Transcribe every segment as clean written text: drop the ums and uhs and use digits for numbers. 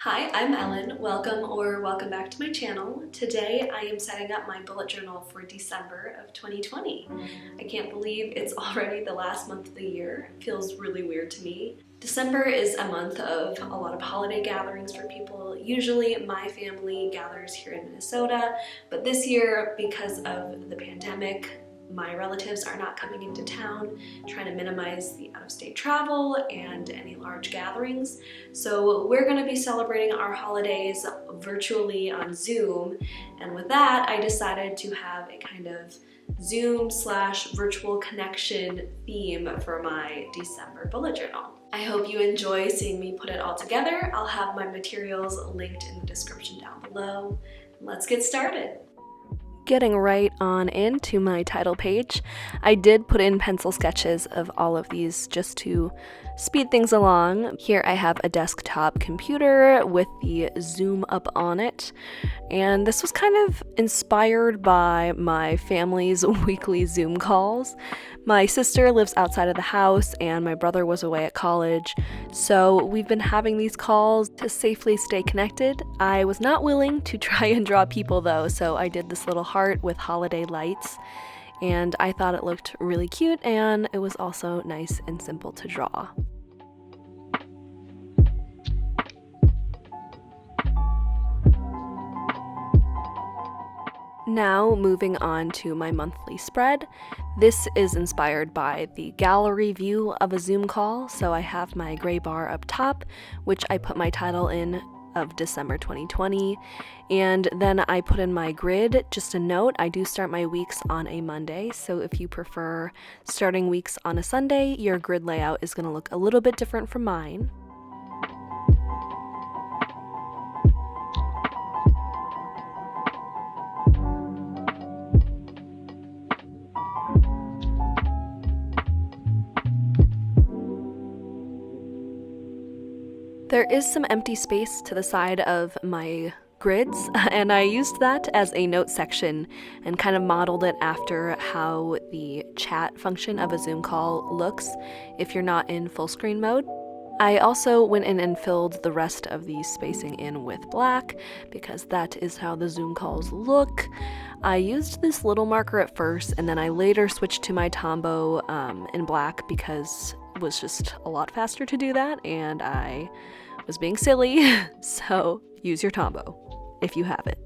Hi, I'm Ellen. Welcome back to my channel. Today I am setting up my bullet journal for December of 2020. I can't believe it's already the last month of the year. It feels really weird to me. December is a month of a lot of holiday gatherings for people. Usually my family gathers here in Minnesota, but this year, because of the pandemic, my relatives are not coming into town, trying to minimize the out-of-state travel and any large gatherings. So we're going to be celebrating our holidays virtually on Zoom, and with that I decided to have a kind of Zoom/virtual connection theme for my December bullet journal. I hope you enjoy seeing me put it all together. I'll have my materials linked in the description down below. Let's get started. Getting right on into my title page, I did put in pencil sketches of all of these just to speed things along. Here I have a desktop computer with the Zoom up on it, and this was kind of inspired by my family's weekly Zoom calls. My sister lives outside of the house and my brother was away at college, so we've been having these calls to safely stay connected. I was not willing to try and draw people though, so I did this little heart with holiday lights, and I thought it looked really cute and it was also nice and simple to draw. Now moving on to my monthly spread. This is inspired by the gallery view of a Zoom call, so I have my gray bar up top, which I put my title in of December 2020, and then I put in my grid. Just a note, I do start my weeks on a Monday, so if you prefer starting weeks on a Sunday, your grid layout is going to look a little bit different from mine. There is some empty space to the side of my grids, and I used that as a note section and kind of modeled it after how the chat function of a Zoom call looks if you're not in full screen mode. I also went in and filled the rest of the spacing in with black because that is how the Zoom calls look. I used this little marker at first, and then I later switched to my Tombow in black because it was just a lot faster to do that, and I was being silly, so use your Tombow if you have it.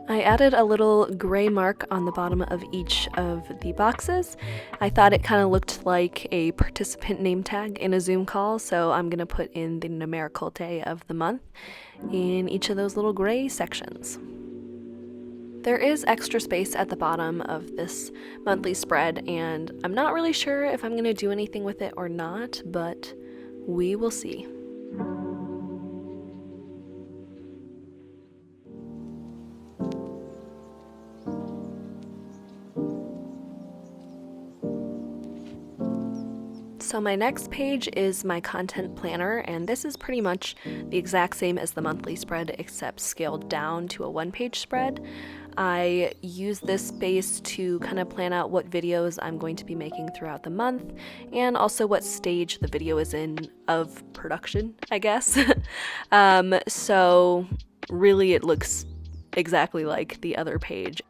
I added a little gray mark on the bottom of each of the boxes. I thought it kind of looked like a participant name tag in a Zoom call, so I'm going to put in the numerical day of the month in each of those little gray sections. There is extra space at the bottom of this monthly spread, and I'm not really sure if I'm going to do anything with it or not, but we will see. So my next page is my content planner, and this is pretty much the exact same as the monthly spread except scaled down to a one-page spread. I use this space to kind of plan out what videos I'm going to be making throughout the month, and also what stage the video is in of production, I guess. So really it looks exactly like the other page.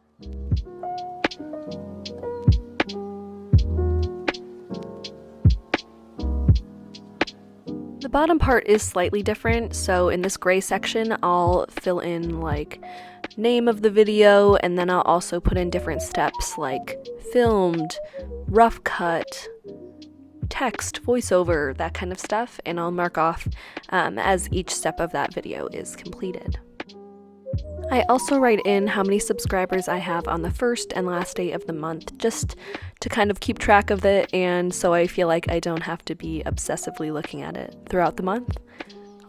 The bottom part is slightly different, so in this gray section I'll fill in like name of the video, and then I'll also put in different steps like filmed, rough cut, text, voiceover, that kind of stuff, and I'll mark off as each step of that video is completed. I also write in how many subscribers I have on the first and last day of the month, just to kind of keep track of it, and so I feel like I don't have to be obsessively looking at it throughout the month,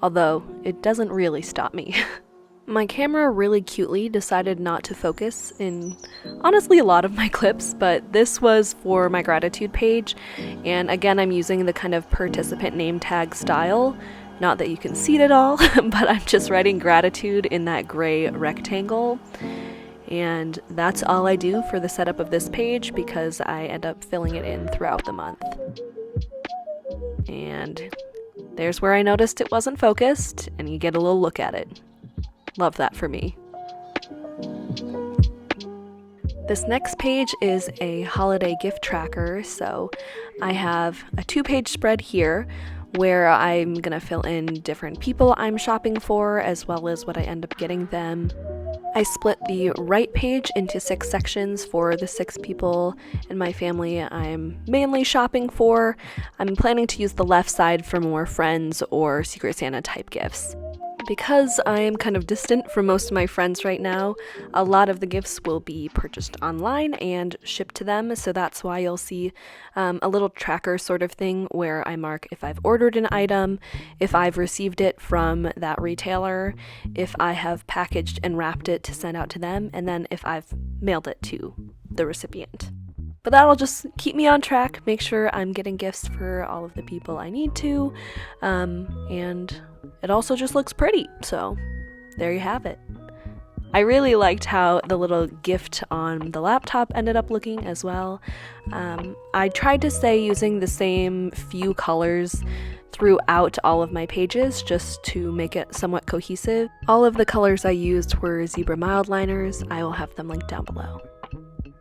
although it doesn't really stop me. My camera really cutely decided not to focus in honestly a lot of my clips, but this was for my gratitude page, and again I'm using the kind of participant name tag style. Not that you can see it at all, but I'm just writing gratitude in that gray rectangle. And that's all I do for the setup of this page because I end up filling it in throughout the month. And there's where I noticed it wasn't focused, and you get a little look at it. Love that for me. This next page is a holiday gift tracker, so I have a 2-page spread here where I'm gonna fill in different people I'm shopping for as well as what I end up getting them. I split the right page into 6 sections for the 6 people in my family I'm mainly shopping for. I'm planning to use the left side for more friends or Secret Santa type gifts. Because I am kind of distant from most of my friends right now, a lot of the gifts will be purchased online and shipped to them, so that's why you'll see a little tracker sort of thing where I mark if I've ordered an item, if I've received it from that retailer, if I have packaged and wrapped it to send out to them, and then if I've mailed it to the recipient. But that'll just keep me on track, make sure I'm getting gifts for all of the people I need to, and it also just looks pretty, so there you have it. I really liked how the little gift on the laptop ended up looking as well. I tried to stay using the same few colors throughout all of my pages just to make it somewhat cohesive. All of the colors I used were zebra mild liners. I will have them linked down below.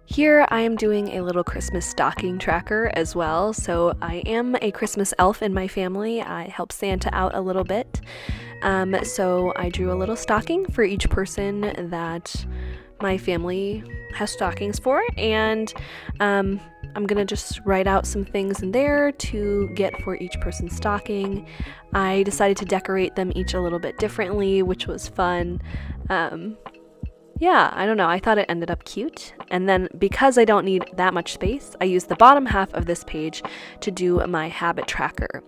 Here I am doing a little Christmas stocking tracker as well, so I am a Christmas elf in my family. I help Santa out a little bit, so I drew a little stocking for each person that my family has stockings for, and I'm gonna just write out some things in there to get for each person's stocking. I decided to decorate them each a little bit differently, which was fun. Yeah, I don't know, I thought it ended up cute. And then because I don't need that much space, I used the bottom half of this page to do my habit tracker.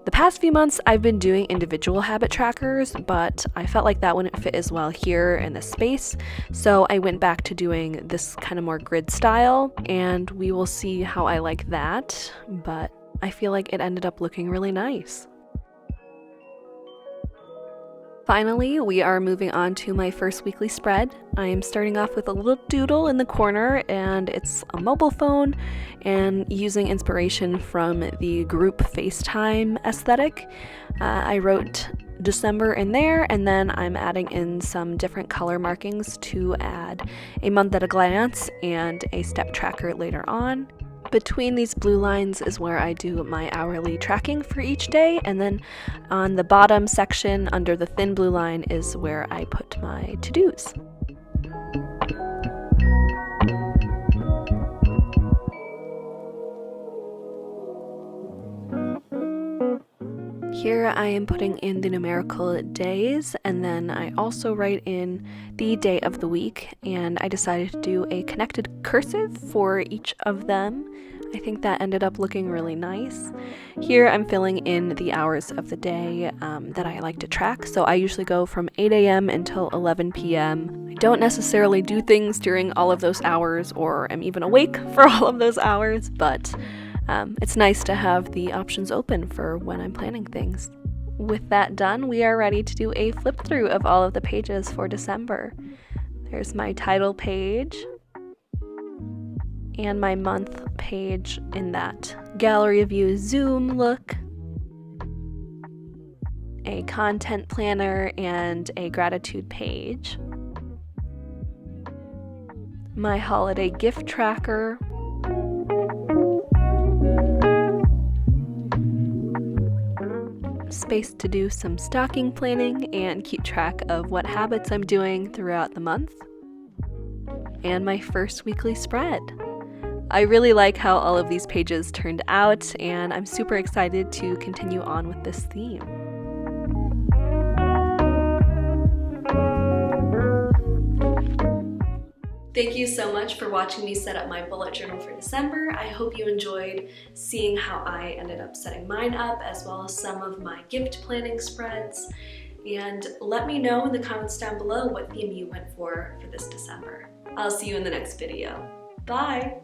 The past few months I've been doing individual habit trackers, but I felt like that wouldn't fit as well here in this space, so I went back to doing this kind of more grid style, and we will see how I like that, but I feel like it ended up looking really nice. Finally, we are moving on to my first weekly spread. I am starting off with a little doodle in the corner, and it's a mobile phone, and using inspiration from the group FaceTime aesthetic. I wrote December in there, and then I'm adding in some different color markings to add a month at a glance and a step tracker later on. Between these blue lines is where I do my hourly tracking for each day, and then on the bottom section under the thin blue line is where I put my to-dos. Here I am putting in the numerical days, and then I also write in the day of the week, and I decided to do a connected cursive for each of them. I think that ended up looking really nice. Here I'm filling in the hours of the day that I like to track, so I usually go from 8 a.m. until 11 p.m. I don't necessarily do things during all of those hours or am even awake for all of those hours, but it's nice to have the options open for when I'm planning things. With that done, we are ready to do a flip through of all of the pages for December. There's my title page and my month page in that gallery view zoom look, a content planner and a gratitude page, my holiday gift tracker, space to do some stocking planning and keep track of what habits I'm doing throughout the month, and my first weekly spread. I really like how all of these pages turned out, and I'm super excited to continue on with this theme. Thank you so much for watching me set up my bullet journal for December. I hope you enjoyed seeing how I ended up setting mine up, as well as some of my gift planning spreads. And let me know in the comments down below what theme you went for this December. I'll see you in the next video. Bye!